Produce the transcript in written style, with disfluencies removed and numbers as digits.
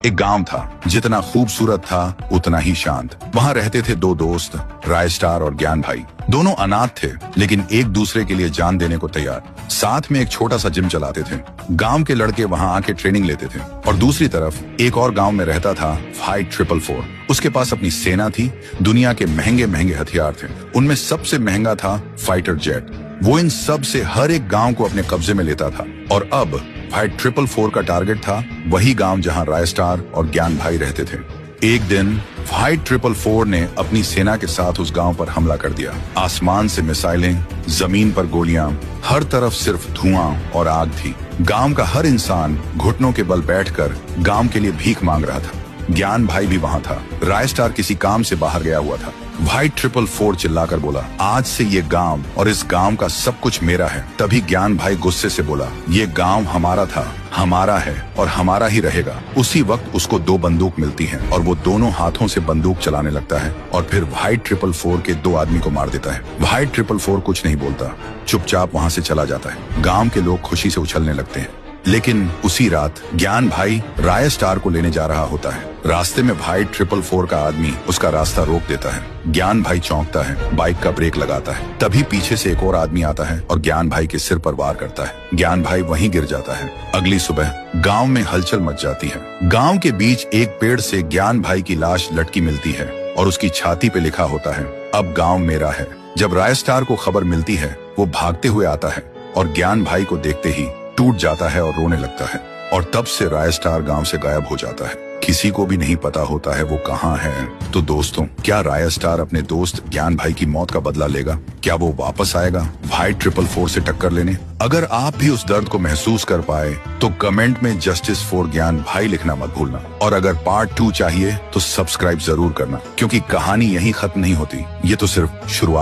एक गांव था, जितना खूबसूरत था उतना ही शांत। वहाँ रहते थे दो दोस्त, राय स्टार और ज्ञान भाई। दोनों अनाथ थे, लेकिन एक दूसरे के लिए जान देने को तैयार। साथ में एक छोटा सा जिम चलाते थे। गांव के लड़के वहाँ आके ट्रेनिंग लेते थे। और दूसरी तरफ एक और गांव में रहता था फाइट 444। उसके पास अपनी सेना थी, दुनिया के महंगे महंगे हथियार थे। उनमें सबसे महंगा था फाइटर जेट। वो इन सब से हर एक गांव को अपने कब्जे में लेता था। और अब फाइट 444 का टारगेट था वही गांव जहां राय स्टार और ज्ञान भाई रहते थे। एक दिन फाइट 444 ने अपनी सेना के साथ उस गांव पर हमला कर दिया। आसमान से मिसाइलें, जमीन पर गोलियां, हर तरफ सिर्फ धुआं और आग थी। गांव का हर इंसान घुटनों के बल बैठकर गांव के लिए भीख मांग रहा था। ज्ञान भाई भी वहां था। राय स्टार किसी काम से बाहर गया हुआ था। फाइट 444 चिल्लाकर बोला, आज से ये गांव और इस गांव का सब कुछ मेरा है। तभी ज्ञान भाई गुस्से से बोला, ये गांव हमारा था, हमारा है और हमारा ही रहेगा। उसी वक्त उसको दो बंदूक मिलती हैं और वो दोनों हाथों से बंदूक चलाने लगता है और फिर फाइट 444 के दो आदमी को मार देता है। फाइट 444 कुछ नहीं बोलता, चुपचाप वहां से चला जाता है। गांव के लोग खुशी से उछलने लगते हैं। लेकिन उसी रात ज्ञान भाई राय स्टार को लेने जा रहा होता है। रास्ते में फाइट 444 का आदमी उसका रास्ता रोक देता है। ज्ञान भाई चौंकता है, बाइक का ब्रेक लगाता है। तभी पीछे से एक और आदमी आता है और ज्ञान भाई के सिर पर वार करता है। ज्ञान भाई वहीं गिर जाता है। अगली सुबह गांव में हलचल मच जाती है। गांव के बीच एक पेड़ से ज्ञान भाई की लाश लटकी मिलती है और उसकी छाती पे लिखा होता है, अब गाँव मेरा है। जब राय स्टार को खबर मिलती है, वो भागते हुए आता है और ज्ञान भाई को देखते ही टूट जाता है और रोने लगता है। और तब से राय स्टार गांव से गायब हो जाता है। किसी को भी नहीं पता होता है वो कहाँ है। तो दोस्तों, क्या राय स्टार अपने दोस्त ज्ञान भाई की मौत का बदला लेगा? क्या वो वापस आएगा फाइट 444 से टक्कर लेने? अगर आप भी उस दर्द को महसूस कर पाए तो कमेंट में जस्टिस फॉर ज्ञान भाई लिखना मत भूलना। और अगर पार्ट 2 चाहिए तो सब्सक्राइब जरूर करना, क्योंकि कहानी यहीं खत्म नहीं होती। ये तो सिर्फ शुरुआत